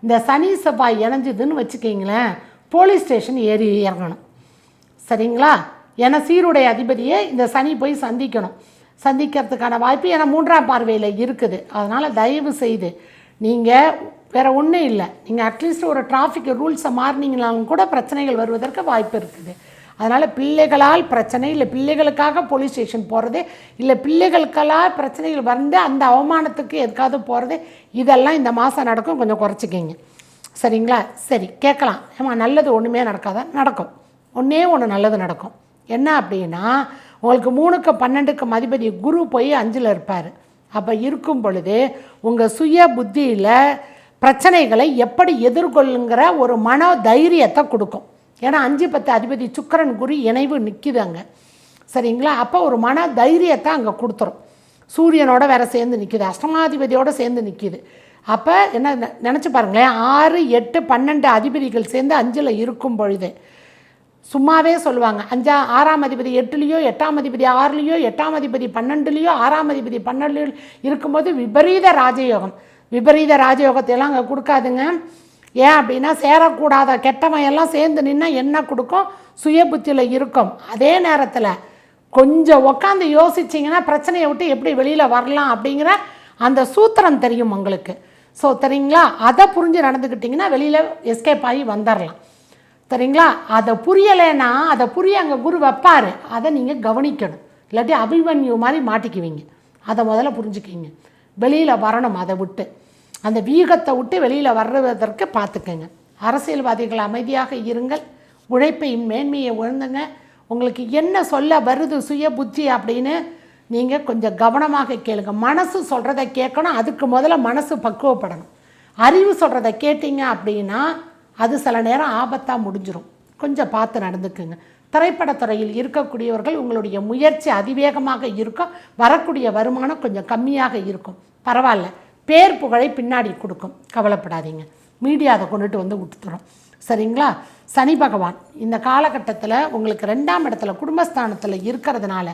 இந்த சனி செவ்வாய் இணைஞ்சுதுன்னு வச்சுக்கிங்களேன், போலீஸ் ஸ்டேஷன் ஏறி இறங்கணும், சரிங்களா? ஏன்னா சீருடைய அதிபதியை இந்த சனி போய் சந்திக்கிறதுக்கான வாய்ப்பு ஏன்னா 3ஆம் பார்வையில் இருக்குது. அதனால் தயவு செய்து நீங்கள் வேறு ஒன்றும் இல்லை, நீங்கள் அட்லீஸ்ட் ஒரு டிராஃபிக் ரூல்ஸை மாறினீங்கனாலும் கூட பிரச்சனைகள் வருவதற்கு வாய்ப்பு இருக்குது. அதனால் பிள்ளைகளால் பிரச்சனை இல்லை, பிள்ளைகளுக்காக போலீஸ் ஸ்டேஷன் போகிறது இல்லை, பிள்ளைகளுக்கெல்லாம் பிரச்சனைகள் வந்து அந்த அவமானத்துக்கு எதுக்காவது போகிறது, இதெல்லாம் இந்த மாதம் நடக்கும். கொஞ்சம் குறைச்சிக்கிங்க, சரிங்களா? சரி, கேட்கலாம், ஏமா நல்லது ஒன்றுமே நடக்காதான்? நடக்கும், ஒன்று நல்லது நடக்கும். என்ன அப்படின்னா, உங்களுக்கு 3க்கு 12க்கு அதிபதி குரு போய் 5ல் இருப்பார். அப்போ இருக்கும் பொழுது உங்கள் சுய புத்தியில் பிரச்சனைகளை எப்படி எதிர்கொள்ளுங்கிற ஒரு மன தைரியத்தை கொடுக்கும். ஏன்னா 5-10 அதிபதி சுக்கிரன் குரு இணைவு நிற்கிது அங்கே, சரிங்களா? அப்போ ஒரு மன தைரியத்தை அங்கே கொடுத்துரும். சூரியனோட வேற சேர்ந்து நிற்கிது, அஷ்டமாதிபதியோடு சேர்ந்து நிற்கிது. அப்போ என்ன நினச்சி பாருங்களேன், 6, 8, 12 அதிபதிகள் சேர்ந்து 5ல் இருக்கும் பொழுது சும்மாவே சொல்லுவாங்க 6ஆம் அதிபதி 8லேயோ 8ஆம் அதிபதி 6லேயோ 8ஆம் அதிபதி 12லேயோ 6ஆம் அதிபதி 12லேயோ இருக்கும்போது விபரீத ராஜயோகம். விபரீத ராஜயோகத்தையெல்லாம் அங்கே கொடுக்காதுங்க. ஏன் அப்படின்னா சேரக்கூடாத கெட்டவன் எல்லாம் சேர்ந்து நின்னா என்ன கொடுக்கும்? சுய புத்தியில் இருக்கும். அதே நேரத்தில் கொஞ்சம் உட்காந்து யோசிச்சிங்கன்னா பிரச்சனையை விட்டு எப்படி வெளியில் வரலாம் அப்படிங்கிற அந்த சூத்திரம் தெரியும் உங்களுக்கு. ஸோ சரிங்களா, அதை புரிஞ்சு நடந்துக்கிட்டிங்கன்னா வெளியில் எஸ்கேப் ஆகி வந்துடலாம், சரிங்களா? அதை புரியலைன்னா அதை புரிய அங்கே குரு வைப்பார், அதை நீங்கள் கவனிக்கணும். இல்லாட்டி அபிமன்யு மாதிரி மாட்டிக்குவீங்க. அதை முதல்ல புரிஞ்சுக்கிங்க. வெளியில் வரணும், அதை விட்டு அந்த வீகத்தை விட்டு வெளியில் வர்றதற்கு பார்த்துக்கங்க. அரசியல்வாதிகள் அமைதியாக இருங்கள், உழைப்பை மேன்மையை உணர்ந்துங்க. உங்களுக்கு என்ன சொல்ல வருது சுய புத்தி அப்படின்னு நீங்கள் கொஞ்சம் கவனமாக கேளுங்க. மனசு சொல்கிறத கேட்கணும், அதுக்கு முதல்ல மனசு பக்குவப்படணும். அறிவு சொல்கிறத கேட்டிங்க அப்படின்னா அது சில நேரம் ஆபத்தாக முடிஞ்சிடும். கொஞ்சம் பார்த்து நடந்துக்குங்க. திரைப்படத்துறையில் இருக்கக்கூடியவர்கள் உங்களுடைய முயற்சி அதிவேகமாக இருக்கும், வரக்கூடிய வருமானம் கொஞ்சம் கம்மியாக இருக்கும், பரவாயில்ல. பேர் புகழை பின்னாடி கொடுக்கும், கவலைப்படாதீங்க. மீடியா அதை கொண்டுட்டு வந்து விட்டுத்துறோம், சரிங்களா? சனி பகவான் இந்த காலகட்டத்தில் உங்களுக்கு 2ஆம் இடத்துல குடும்பஸ்தானத்தில் இருக்கிறதுனால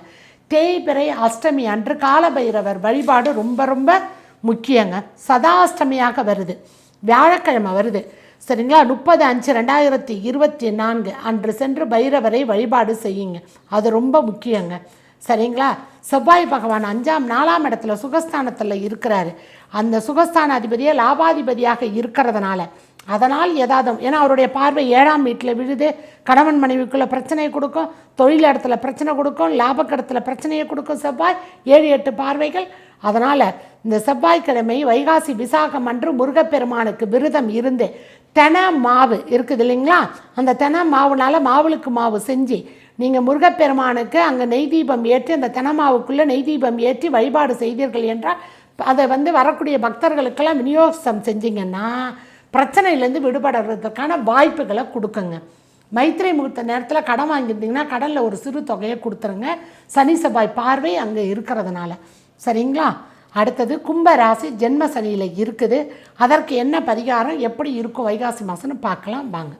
தேய்பிறை அஷ்டமி அன்று காலபைரவர் வழிபாடு ரொம்ப ரொம்ப முக்கியங்க. சதாஷ்டமியாக வருது, வியாழக்கிழமை வருது, சரிங்களா? 30/5/2024 அன்று சென்று பைரவரை வழிபாடு செய்யுங்க, அது ரொம்ப முக்கியங்க, சரிங்களா? செவ்வாய் பகவான் 4ஆம் இடத்துல சுகஸ்தானத்தில் இருக்கிறாரு. அந்த சுகஸ்தான அதிபதியே லாபாதிபதியாக இருக்கிறதுனால அதனால் ஏதாவது, ஏன்னா அவருடைய பார்வை 7ஆம் வீட்டில் விழுது, கணவன் மனைவிக்குள்ளே பிரச்சனையை கொடுக்கும், தொழில் இடத்துல பிரச்சனை கொடுக்கும், லாபக்கடத்தில் பிரச்சனையை கொடுக்கும் செவ்வாய், 7-8 பார்வைகள். அதனால் இந்த செவ்வாய்க்கிழமை வைகாசி விசாகம் அன்று முருகப்பெருமானுக்கு விரதம் இருந்து தெனை மாவு இருக்குது இல்லைங்களா, அந்த தெனை மாவுனால மாவுளுக்கு மாவு செஞ்சு நீங்கள் முருகப்பெருமானுக்கு அங்கே நெய் தீபம் ஏற்றி அந்த தெனை மாவுக்குள்ளே நெய் தீபம் ஏற்றி வழிபாடு செய்தீர்கள் என்றால் அதை வரக்கூடிய பக்தர்களுக்கெல்லாம் விநியோகம் செஞ்சிங்கன்னா பிரச்சனையிலேருந்து விடுபடுறதுக்கான வாய்ப்புகளை கொடுக்குங்க. மைத்திரை முகூர்த்த நேரத்தில் கடன் வாங்கியிருந்தீங்கன்னா கடனில் ஒரு சிறு தொகையை கொடுத்துருங்க, சனி செவ்வாய் பார்வை அங்கே இருக்கிறதுனால, சரிங்களா? அடுத்தது கும்ப ராசி ஜென்ம சனியில் இருக்குது. அதற்கு என்ன பரிகாரம், எப்படி இருக்கும் வைகாசி மாதம்னு பார்க்கலாம் வாங்க.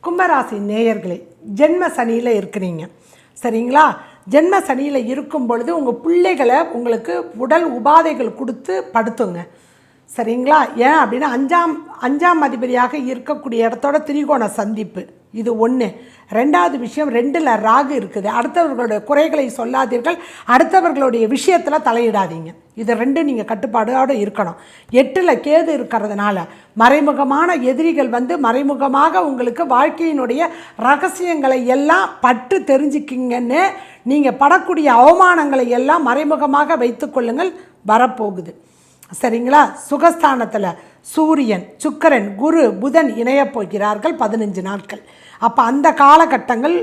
கும்பராசி நேயர்களே, ஜென்ம சனியில் இருக்கிறீங்க, சரிங்களா? ஜென்ம சனியில் இருக்கும் பொழுது உங்கள் பிள்ளைகளை உங்களுக்கு உடல் உபாதைகள் கொடுத்து படுத்துங்க, சரிங்களா? ஏன் அப்படின்னா 5ஆம் அதிபதியாக இருக்கக்கூடிய இடத்தோட திரிகோண சந்திப்பு, இது ஒன்று. 2வது விஷயம், 2ல் ராகு இருக்குது. அடுத்தவர்களுடைய குறைகளை சொல்லாதீர்கள், அடுத்தவர்களுடைய விஷயத்தில் தலையிடாதீங்க, இது 2 நீங்கள் கட்டுப்பாடோடு இருக்கணும். 8ல் கேது இருக்கிறதுனால மறைமுகமான எதிரிகள் மறைமுகமாக உங்களுக்கு வாழ்க்கையினுடைய ரகசியங்களை எல்லாம் பட்டு தெரிஞ்சுக்கிங்கன்னு நீங்கள் படக்கூடிய அவமானங்களை எல்லாம் மறைமுகமாக வைத்துக்கொள்ளுங்கள், வரப்போகுது, சரிங்களா? சுகஸ்தானத்தில் சூரியன், சுக்கிரன், குரு, புதன் இணையப் போகிறார்கள் 15 நாட்கள். அப்போ அந்த காலகட்டங்கள்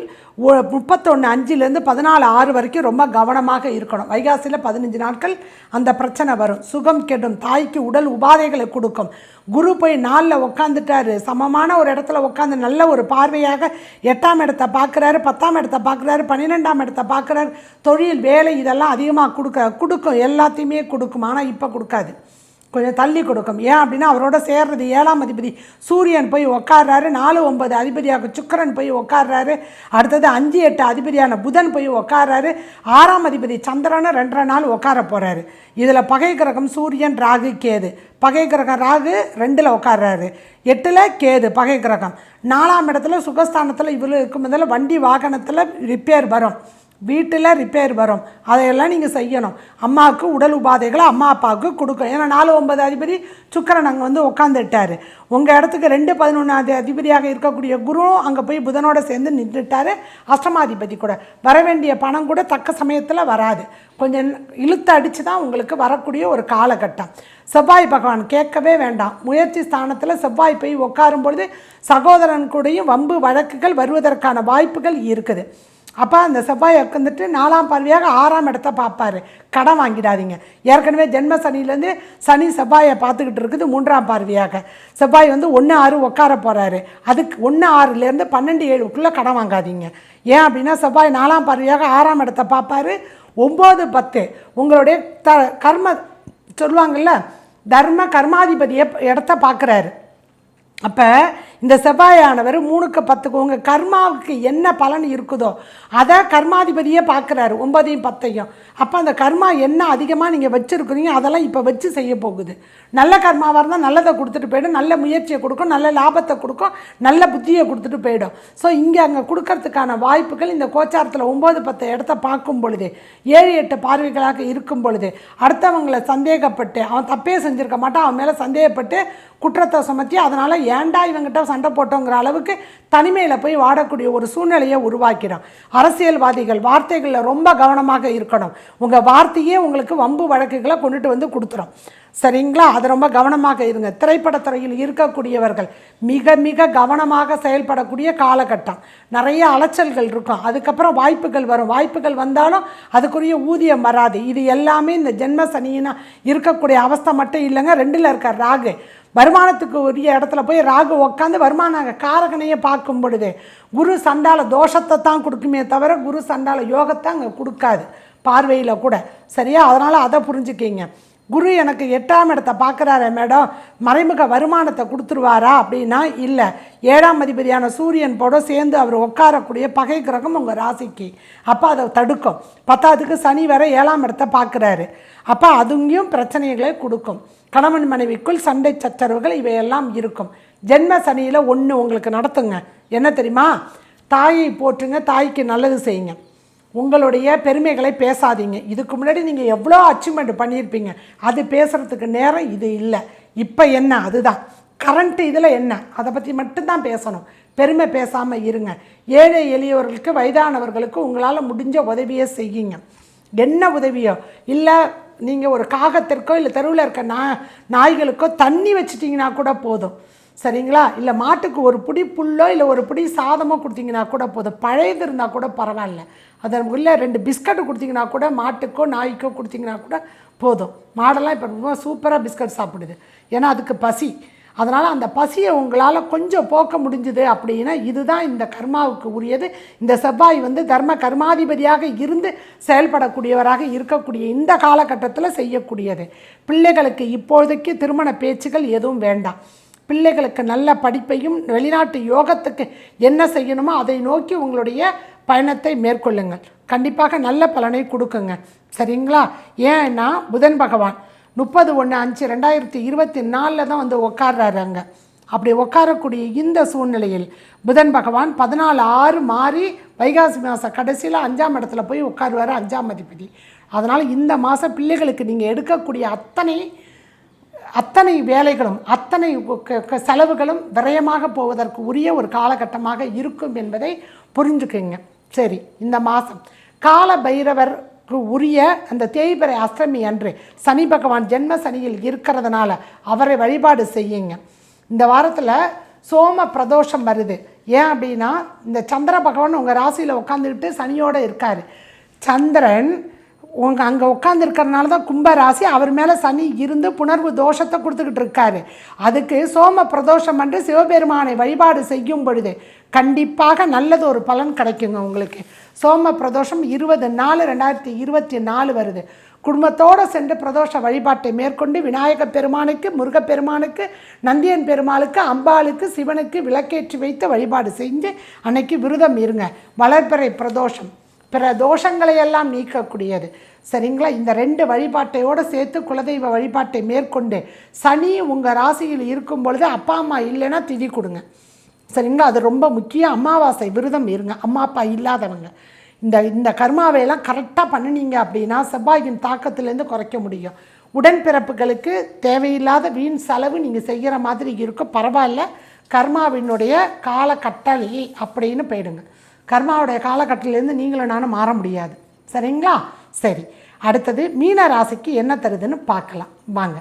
31/5 14/6 வரைக்கும் ரொம்ப கவனமாக இருக்கணும். வைகாசியில் 15 நாட்கள் அந்த பிரச்சனை வரும், சுகம் கெடும், தாய்க்கு உடல் உபாதைகளை கொடுக்கும். குரு போய் 4ல் உட்காந்துட்டாரு, சமமான ஒரு இடத்துல உட்காந்து நல்ல ஒரு பார்வையாக 8ஆம் இடத்தை பார்க்குறாரு, 10ஆம் இடத்தை பார்க்குறாரு, 12ஆம் இடத்தை பார்க்குறாரு. தொழில் வேலை இதெல்லாம் அதிகமாக கொடுக்கும், எல்லாத்தையுமே கொடுக்கும். ஆனால் இப்போ கொடுக்காது, கொஞ்சம் தள்ளி கொடுக்கும். ஏன் அப்படின்னா அவரோட சேர்றது 7ஆம் அதிபதி சூரியன் போய் உட்கார்றாரு, 4-9 அதிபதியாக சுக்கிரன் போய் உட்கார்றாரு, அடுத்தது 5-8 அதிபதியான புதன் போய் உட்கார்றாரு, 6ஆம் அதிபதி சந்திரனை 2 நாள் உட்கார போகிறாரு. இதில் பகை கிரகம் சூரியன், ராகு, கேது. பகை கிரகம் ராகு 2ல் உட்கார்றாரு, 8ல் கேது பகை கிரகம். 4ஆம் இடத்துல சுகஸ்தானத்தில் இவ்வளோ இருக்கும் போதில் வண்டி வாகனத்தில் ரிப்பேர் வரும், வீட்டில் ரிப்பேர் வரும், அதையெல்லாம் நீங்கள் செய்யணும். அம்மாவுக்கு உடல் உபாதைகளை அம்மா அப்பாவுக்கு கொடுக்கும். ஏன்னா 4-9 அதிபதி சுக்கிரன் அங்கே உட்காந்துட்டார். உங்கள் இடத்துக்கு 2-11 அதிபதியாக இருக்கக்கூடிய குரு அங்கே போய் புதனோட சேர்ந்து நின்றுட்டார். அஷ்டமாதிபதி கூட வர வேண்டிய பணம் கூட தக்க சமயத்தில் வராது, கொஞ்சம் இழுத்து அடித்து தான் உங்களுக்கு வரக்கூடிய ஒரு காலகட்டம். செவ்வாய் பகவான் கேட்கவே வேண்டாம், முயற்சி ஸ்தானத்தில் செவ்வாய் போய் உட்காரும் பொழுது சகோதரன் கூடயும் வம்பு வழக்குகள் வருவதற்கான வாய்ப்புகள் இருக்குது. அப்போ அந்த செவ்வாய் 4ஆம் பார்வையாக 6ஆம் இடத்த பார்ப்பார், கடன் வாங்கிடாதீங்க. ஏற்கனவே ஜென்ம சனியிலேருந்து சனி செவ்வாயை பார்த்துக்கிட்டு இருக்குது 3ஆம் பார்வையாக. செவ்வாய் 1-6 உட்கார போகிறாரு, அதுக்கு 1-6லேருந்து 12-7க்குள்ளே கடன் வாங்காதீங்க. ஏன் அப்படின்னா செவ்வாய் 4ஆம் பார்வையாக 6ஆம் இடத்த பார்ப்பார். 9-10 உங்களுடைய கர்ம சொல்லுவாங்கள்ல, தர்ம கர்மாதிபதியை இடத்த பார்க்குறாரு. அப்போ இந்த செவ்வாயானவர் 3-10 உங்கள் கர்மாவுக்கு என்ன பலன் இருக்குதோ அதை கர்மாதிபதியே பார்க்குறாரு, 9-10. அப்போ அந்த கர்மா என்ன அதிகமாக நீங்கள் வச்சுருக்குறீங்க அதெல்லாம் இப்போ வச்சு செய்ய போகுது. நல்ல கர்மாவாக இருந்தால் நல்லதை கொடுத்துட்டு போய்டும், நல்ல முயற்சியை கொடுக்கும், நல்ல லாபத்தை கொடுக்கும், நல்ல புத்தியை கொடுத்துட்டு போயிடும். ஸோ இங்கே அங்கே கொடுக்கறதுக்கான வாய்ப்புகள் இந்த கோச்சாரத்தில் 9-10 இடத்த பார்க்கும் பொழுது, 7-8 பார்வைகளாக இருக்கும் பொழுது அடுத்தவங்களை சந்தேகப்பட்டு, அவன் தப்பே செஞ்சுருக்க மாட்டான், அவன் மேலே சந்தேகப்பட்டு குற்றத்தை சுமத்தி அதனால் ஏண்டா இவங்கிட்ட சண்டை போட்டோங்கிற அளவுக்கு தனிமையில் போய் வாடக்கூடிய ஒரு சூழ்நிலையை உருவாக்கிடும். அரசியல்வாதிகள் வார்த்தைகளில் ரொம்ப கவனமாக இருக்கணும், உங்கள் வார்த்தையே உங்களுக்கு வம்பு வழக்குகளை கொண்டுட்டு கொடுத்துரும். சரிங்களா? அது ரொம்ப கவனமாக இருங்க. திரைப்படத்துறையில் இருக்கக்கூடியவர்கள் மிக மிக கவனமாக செயல்படக்கூடிய காலகட்டம். நிறைய அலைச்சல்கள் இருக்கும். அதுக்கப்புறம் வாய்ப்புகள் வரும். வாய்ப்புகள் வந்தாலும் அதுக்குரிய ஊதியம் வராது. இது எல்லாமே இந்த ஜென்ம சனியினா இருக்கக்கூடிய அவஸ்தை மட்டும் இல்லைங்க. 2ல் இருக்க ராகு வருமானத்துக்கு உரிய இடத்துல போய் ராகு உட்காந்து வருமான காரகனையே பார்க்கும் பொழுது குரு சண்டால தோஷத்தை தான் கொடுக்குமே தவிர குரு சண்டால யோகத்தை அங்கே கொடுக்காது பார்வையில் கூட. சரியா? அதனால் அதை புரிஞ்சுக்கிங்க. குரு எனக்கு 8ஆம் இடத்தை பார்க்குறாரு மேடம், மறைமுக வருமானத்தை கொடுத்துருவாரா அப்படின்னா இல்லை. 7ஆம் அதிபதியான சூரியன் போட சேர்ந்து அவர் உட்காரக்கூடிய பகை கிரகம் உங்கள் ராசிக்கு. அப்போ அதை தடுக்கும். 10ஆவதுக்கு சனி வர 7ஆம் இடத்தை பார்க்குறாரு. அப்போ அதுங்கேயும் பிரச்சனைகளை கொடுக்கும். கணவன் மனைவிக்குள் சண்டை சச்சரவுகள் இவையெல்லாம் இருக்கும். ஜென்ம சனியில் ஒன்று உங்களுக்கு நடத்துங்க. என்ன தெரியுமா? தாயை போற்றுங்க, தாய்க்கு நல்லது செய்யுங்க. உங்களுடைய பெருமைகளை பேசாதீங்க. இதுக்கு முன்னாடி நீங்கள் எவ்வளோ அச்சீவ்மெண்ட் பண்ணியிருப்பீங்க, அது பேசுகிறதுக்கு நேரம் இது இல்லை. இப்போ என்ன, அதுதான் கரண்ட்டு இதில் என்ன, அதை பற்றி மட்டும்தான் பேசணும். பெருமை பேசாமல் இருங்க. ஏழை எளியவர்களுக்கு வயதானவர்களுக்கு உங்களால் முடிஞ்ச உதவியை செய்யுங்க. என்ன உதவியோ இல்லை, நீங்கள் ஒரு காகத்திற்கோ இல்லை தெருவில் இருக்க நாய்களுக்கோ தண்ணி வச்சிட்டிங்கன்னா கூட போதும். சரிங்களா? இல்லை மாட்டுக்கு ஒரு பிடி புல்லோ இல்லை ஒரு பிடி சாதமோ கொடுத்தீங்கன்னா கூட போதும். பழையது இருந்தால் கூட பரவாயில்ல. அதன் உள்ள 2 பிஸ்கட்டு கொடுத்தீங்கன்னா கூட மாட்டுக்கோ நாய்க்கோ கொடுத்தீங்கன்னா கூட போதும். மாடெல்லாம் இப்போ ரொம்ப சூப்பராக பிஸ்கட் சாப்பிடுது. ஏன்னா அதுக்கு பசி. அதனால் அந்த பசியை உங்களால் கொஞ்சம் போக்க முடிஞ்சுது அப்படின்னா இதுதான் இந்த கர்மாவுக்கு உரியது. இந்த செவ்வாய் தர்ம கர்மாதிபதியாக இருந்து செயல்படக்கூடியவராக இருக்கக்கூடிய இந்த காலகட்டத்தில் செய்யக்கூடியது. பிள்ளைகளுக்கு இப்பொழுதைக்கு திருமண பேச்சுகள் எதுவும் வேண்டாம். பிள்ளைகளுக்கு நல்ல படிப்பையும் வெளிநாட்டு யோகத்துக்கு என்ன செய்யணுமோ அதை நோக்கி உங்களுடைய பயணத்தை மேற்கொள்ளுங்கள். கண்டிப்பாக நல்ல பலனை கொடுக்குங்க. சரிங்களா? ஏன்னா புதன் பகவான் 30/1/5/2024 தான் உட்கார்றாரு அங்கே. அப்படி உட்காரக்கூடிய இந்த சூழ்நிலையில் புதன் பகவான் 14/6 மாறி வைகாசி மாதம் கடைசியில் 5ஆம் இடத்துல போய் உட்காருவார், 5ஆம் அதிபதி. அதனால் இந்த மாதம் பிள்ளைகளுக்கு நீங்கள் எடுக்கக்கூடிய அத்தனை வேலைகளும் அத்தனை செலவுகளும் விரயமாக போவதற்கு உரிய ஒரு காலகட்டமாக இருக்கும் என்பதை புரிஞ்சுக்குங்க. சரி, இந்த மாதம் கால பைரவருக்கு உரிய அந்த தேய்பிறை அஷ்டமி அன்று சனி பகவான் ஜென்ம சனியில் இருக்கிறதுனால அவரை வழிபாடு செய்யுங்க. இந்த வாரத்தில் சோம பிரதோஷம் வருது. ஏன் அப்படின்னா இந்த சந்திர பகவான் உங்கள் ராசியில் உட்காந்துக்கிட்டு சனியோடு இருக்கார். சந்திரன் அங்கே உட்காந்துருக்கிறதுனால தான் கும்ப ராசி, அவர் மேலே சனி இருந்து புணர்வு தோஷத்தை கொடுத்துக்கிட்டு இருக்காரு. அதுக்கு சோம பிரதோஷம் என்று சிவபெருமானை வழிபாடு செய்யும் பொழுது கண்டிப்பாக நல்லது ஒரு பலன் கிடைக்குங்க உங்களுக்கு. சோம பிரதோஷம் 20/4/2024 வருது. குடும்பத்தோடு சென்று பிரதோஷ வழிபாட்டை மேற்கொண்டு விநாயக பெருமானுக்கு, முருகப்பெருமானுக்கு, நந்தியன் பெருமாளுக்கு, அம்பாளுக்கு, சிவனுக்கு விளக்கேற்றி வைத்து வழிபாடு செஞ்சு அன்னைக்கு விரதம் இருங்க. வளர்பிறை பிரதோஷம் பிற தோஷங்களை எல்லாம் நீக்கக்கூடியது. சரிங்களா? இந்த 2 வழிபாட்டையோடு சேர்த்து குலதெய்வ வழிபாட்டை மேற்கொண்டு சனி உங்கள் ராசியில் இருக்கும் பொழுது அப்பா அம்மா இல்லைன்னா திதி கொடுங்க. சரிங்களா? அது ரொம்ப முக்கியம். அமாவாசை விரதம் இருங்க. அம்மா அப்பா இல்லாதவங்க இந்த கர்மாவையெல்லாம் கரெக்டாக பண்ணினீங்க அப்படின்னா செவ்வாயின் தாக்கத்திலேருந்து குறைக்க முடியும். உடன்பிறப்புகளுக்கு தேவையில்லாத வீண் செலவு நீங்கள் செய்கிற மாதிரி இருக்கும். பரவாயில்ல, கர்மாவினுடைய காலகட்டளை அப்படின்னு போயிடுங்க. கர்மாவுடைய காலகட்டத்திலேருந்து நீங்களும் நானும் மாற முடியாது. சரிங்களா? சரி, அடுத்தது மீன ராசிக்கு என்ன தருதுன்னு பார்க்கலாம் வாங்க.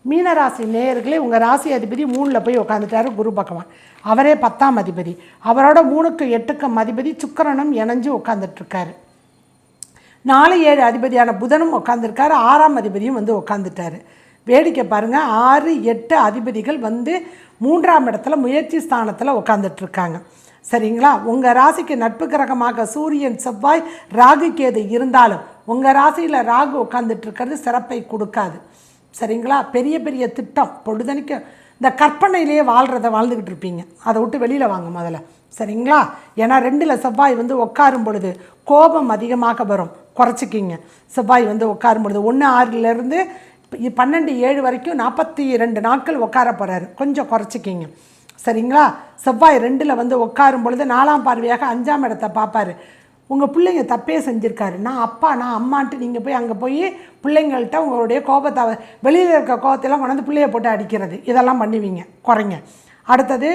மீனராசி நேயர்களே, உங்கள் ராசி அதிபதி 3ல் போய் உட்காந்துட்டாரு குரு பகவான். அவரே 10ஆம் அதிபதி. அவரோட 3க்கும் 8க்கும் அதிபதி சுக்கிரனும் இணைஞ்சு உட்காந்துட்ருக்காரு. 4-7 அதிபதியான புதனும் உட்காந்துருக்காரு. 6ஆம் அதிபதியும் உட்காந்துட்டாரு. வேடிக்கை பாருங்கள், 6-8 அதிபதிகள் 3ஆம் இடத்துல முயற்சி ஸ்தானத்தில் உட்காந்துட்ருக்காங்க. சரிங்களா? உங்கள் ராசிக்கு நட்பு கிரகமாக சூரியன், செவ்வாய், ராகு, கேது இருந்தாலும் உங்கள் ராசியில் ராகு உட்காந்துட்ருக்கிறது சிறப்பை கொடுக்காது. சரிங்களா? பெரிய பெரிய திட்டம் பொழுதனைக்கு இந்த கற்பனையிலேயே வாழ்ந்துக்கிட்டு இருப்பீங்க. அதை விட்டு வெளியில் வாங்க முதல்ல. சரிங்களா? ஏன்னா 2ல் செவ்வாய் உட்காரும் பொழுது கோபம் அதிகமாக வரும். குறைச்சிக்கிங்க. செவ்வாய் உட்காரும் பொழுது 1-6 12-7 வரைக்கும் 42 நாட்கள் உட்கார போகிறாரு. கொஞ்சம் குறைச்சிக்கிங்க. சரிங்களா? செவ்வாய் 2ல் உட்காரும் பொழுது 4ஆம் பார்வையாக 5ஆம் இடத்தை பார்ப்பார். உங்கள் பிள்ளைங்க தப்பே செஞ்சுருக்காரு, நான் அப்பா நான் அம்மான்ட்டு நீங்கள் போய் அங்கே போய் பிள்ளைங்கள்ட்ட உங்களுடைய கோபத்தை வெளியில் இருக்க கோபத்தையெல்லாம் கொண்டாந்து பிள்ளையை போட்டு அடிக்கிறது, இதெல்லாம் பண்ணுவீங்க. குறைங்க. அடுத்தது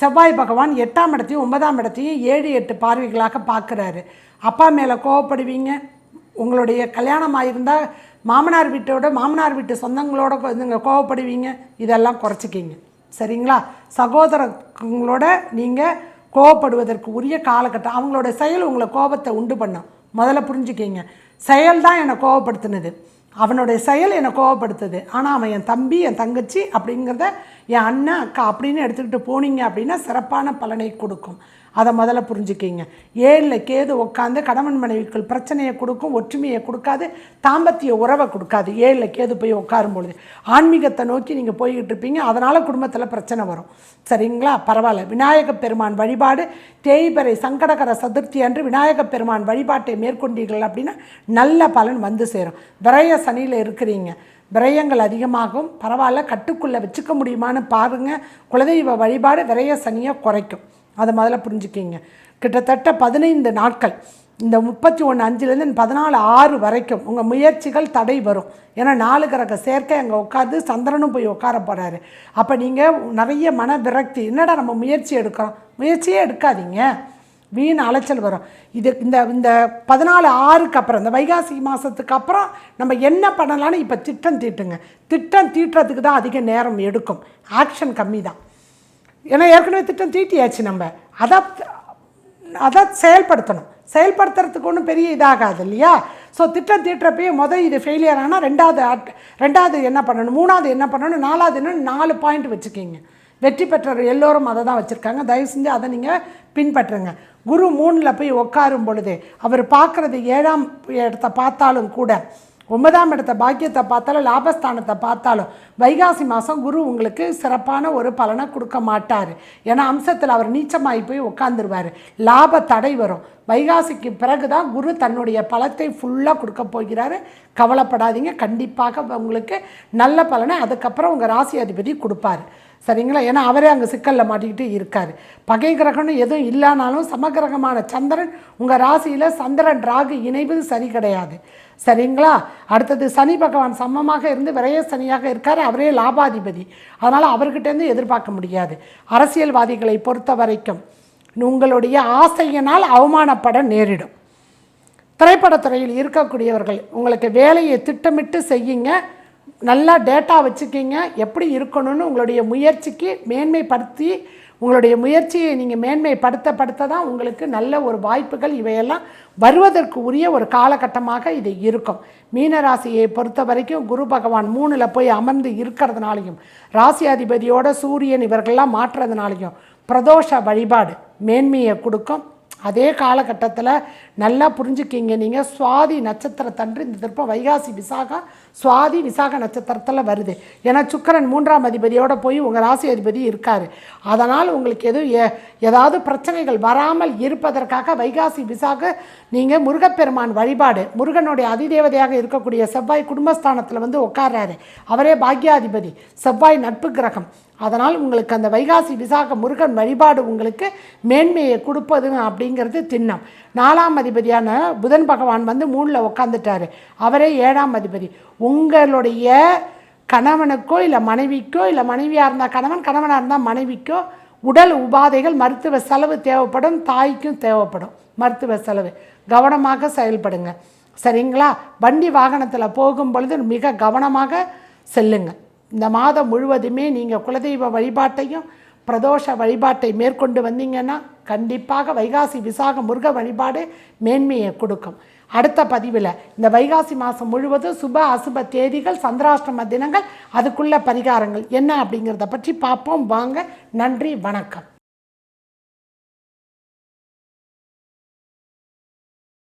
செவ்வாய் பகவான் 8ஆம் இடத்தையும் 9ஆம் இடத்தையும் 7-8 பார்வைகளாக பார்க்குறாரு. அப்பா மேலே கோவப்படுவீங்க, உங்களுடைய கல்யாணம் ஆகியிருந்தால் மாமனார் வீட்டு சொந்தங்களோட நீங்கள் கோவப்படுவீங்க. இதெல்லாம் குறைச்சிக்கிங்க. சரிங்களா? சகோதரங்களோட நீங்கள் கோவப்படுவதற்கு உரிய காலகட்டம். அவங்களோட செயல் உங்களை கோபத்தை உண்டு பண்ணும். முதல்ல புரிஞ்சுக்கிங்க. செயல் தான் என்னை கோவப்படுத்தினது, அவனுடைய செயல் என்னை கோவப்படுத்துது. ஆனால் அவன் என் தம்பி, என் தங்கச்சி அப்படிங்கிறத என் அண்ணன், அக்கா அப்படின்னு எடுத்துக்கிட்டு போனீங்க அப்படின்னா சிறப்பான பலனை கொடுக்கும். அதை முதல்ல புரிஞ்சுக்கிங்க. 7ல் கேது உட்காந்து கணவன் மனைவிக்குள் பிரச்சனையை கொடுக்கும், ஒற்றுமையை கொடுக்காது, தாம்பத்திய உறவை கொடுக்காது. 7ல் கேது போய் உட்காரும் பொழுது ஆன்மீகத்தை நோக்கி நீங்கள் போய்கிட்டு இருப்பீங்க. அதனால் குடும்பத்தில் பிரச்சனை வரும். சரிங்களா? பரவாயில்ல. விநாயகப் பெருமான் வழிபாடு, தேய்பிறை சங்கடகர சதுர்த்தி அன்று விநாயகப் பெருமான் வழிபாட்டை மேற்கொண்டீர்கள் அப்படின்னா நல்ல பலன் வந்து சேரும். விரய சனியில் இருக்கிறீங்க, விரயங்கள் அதிகமாகும். பரவாயில்ல, கட்டுக்குள்ளே வச்சுக்க முடியுமான்னு பாருங்கள். குலதெய்வ வழிபாடு விரய சனியை குறைக்கும். அதை முதல்ல புரிஞ்சுக்கிங்க. கிட்டத்தட்ட 15 நாட்கள், இந்த 31/5லேருந்து 14/6 வரைக்கும் உங்கள் முயற்சிகள் தடை வரும். ஏன்னா 4 கிரக சேர்க்கை அங்கே உட்காந்து சந்திரனும் போய் உட்கார போகிறாரு. அப்போ நீங்கள் நிறைய மன விரக்தி, என்னடா நம்ம முயற்சி எடுக்கிறோம், முயற்சியே எடுக்காதீங்க, வீண் அலைச்சல் வரும். இந்த 14/6க்கு அப்புறம், இந்த வைகாசி மாதத்துக்கு அப்புறம் நம்ம என்ன பண்ணலான்னு இப்போ திட்டம் தீட்டுங்க. திட்டம் தீட்டுறதுக்கு தான் அதிக நேரம் எடுக்கும், ஆக்ஷன் கம்மி தான். ஏன்னா ஏற்கனவே திட்டம் தீட்டியாச்சு. நம்ம அதை செயல்படுத்தணும். செயல்படுத்துறதுக்கு ஒன்றும் பெரிய இதாகாது இல்லையா? ஸோ திட்டம் தீட்டுறப்பயே இது ஃபெயிலியர் ஆனால் ரெண்டாவது என்ன பண்ணணும், 3வது என்ன பண்ணணும், 4வது என்ன, 4 பாயிண்ட் வச்சுக்கிங்க. வெற்றி பெற்றவர் எல்லோரும் அதை தான் வச்சுருக்காங்க. தயவு செஞ்சு அதை நீங்கள் பின்பற்றுங்க. குரு 3ல் போய் உட்காரும் பொழுது அவர் பார்க்குறது 7ஆம் இடத்தை பார்த்தாலும் கூட, 9ஆம் இடத்த பாக்கியத்தை பார்த்தாலும், லாபஸ்தானத்தை பார்த்தாலும், வைகாசி மாதம் குரு உங்களுக்கு சிறப்பான ஒரு பலனை கொடுக்க மாட்டார். ஏன்னா அம்சத்தில் அவர் நீச்சமாகி போய் உட்காந்துருவார். லாப தடை வரும். வைகாசிக்கு பிறகு தான் குரு தன்னுடைய பலத்தை ஃபுல்லாக கொடுக்க போகிறாரு. கவலைப்படாதீங்க, கண்டிப்பாக உங்களுக்கு நல்ல பலனை அதுக்கப்புறம் உங்கள் ராசி அதிபதி கொடுப்பார். சரிங்களா? ஏன்னா அவரே அங்கே சிக்கலில் மாட்டிக்கிட்டு இருக்கார். பகை கிரகம்னு எதுவும் இல்லைனாலும் சமகிரகமான சந்திரன் உங்கள் ராசியில், சந்திரன் ராகு இணைவு சரி கிடையாது. சரிங்களா? அடுத்தது சனி பகவான் சமமாக இருந்து விரைய சனியாக இருக்கார். அவரே லாபாதிபதி. அதனால் அவர்கிட்டேருந்து எதிர்பார்க்க முடியாது. அரசியல்வாதிகளை பொறுத்த வரைக்கும் உங்களுடைய ஆசையினால் அவமானப்பட நேரிடும். திரைப்படத்துறையில் இருக்கக்கூடியவர்கள் உங்களுக்கு வேலையை திட்டமிட்டு செய்யுங்க. நல்லா டேட்டா வச்சுக்கிங்க, எப்படி இருக்கணும்னு உங்களுடைய முயற்சிக்கு மேன்மைப்படுத்தி, உங்களுடைய முயற்சியை நீங்கள் மேன்மைப்படுத்த தான் உங்களுக்கு நல்ல ஒரு வாய்ப்புகள் இவையெல்லாம் வருவதற்கு உரிய ஒரு காலகட்டமாக இது இருக்கும். மீனராசியை பொறுத்த வரைக்கும் குரு பகவான் 3ல் போய் அமர்ந்து இருக்கிறதுனாலையும், ராசி அதிபதியோட சூரியன் இவர்கள்லாம் மாற்றுறதுனாலையும் பிரதோஷ வழிபாடு மேன்மையை கொடுக்கும். அதே காலகட்டத்தில் நல்லா புரிஞ்சுக்கிங்க. நீங்கள் சுவாதி நட்சத்திரத்தன்று, இந்த திருப்பம் வைகாசி சுவாதி விசாக நட்சத்திரத்தில் வருது. ஏன்னா சுக்கிரன் 3ஆம் அதிபதியோடு போய் உங்கள் ராசி அதிபதி இருக்கார். அதனால் உங்களுக்கு ஏதாவது பிரச்சனைகள் வராமல் இருப்பதற்காக வைகாசி விசாக நீங்கள் முருகப்பெருமான் வழிபாடு, முருகனுடைய அதிதேவதையாக இருக்கக்கூடிய செவ்வாய் குடும்பஸ்தானத்தில் வந்து உட்கார்றாரு. அவரே பாக்யாதிபதி, செவ்வாய் நட்பு கிரகம். அதனால் உங்களுக்கு அந்த வைகாசி விசாக முருகன் வழிபாடு உங்களுக்கு மேன்மையை கொடுப்பது அப்படிங்கிறது திண்ணம். 4ஆம் அதிபதியான புதன் பகவான் வந்து 3ல் உட்காந்துட்டார். அவரே 7ஆம் அதிபதி. உங்களுடைய கணவனுக்கோ இல்லை மனைவிக்கோ, இல்லை மனைவியாக இருந்தால் கணவன், கணவனாக இருந்தால் மனைவிக்கோ உடல் உபாதைகள், மருத்துவ செலவு தேவைப்படும். தாய்க்கும் தேவைப்படும் மருத்துவ செலவு. கவனமாக செயல்படுங்க. சரிங்களா? வண்டி வாகனத்தில் போகும் பொழுது மிக கவனமாக செல்லுங்க. இந்த மாதம் முழுவதுமே நீங்கள் குலதெய்வ வழிபாட்டையும் பிரதோஷ வழிபாட்டை மேற்கொண்டு வந்தீங்கன்னா கண்டிப்பாக வைகாசி விசாக முருக வழிபாடு மேன்மையை கொடுக்கும். அடுத்த பதிவில் இந்த வைகாசி மாதம் முழுவதும் சுப அசுப தேதிகள், சந்திராஷ்டம தினங்கள், அதுக்குள்ள பரிகாரங்கள் என்ன அப்படிங்கிறத பற்றி பார்ப்போம். வாங்க. நன்றி, வணக்கம்.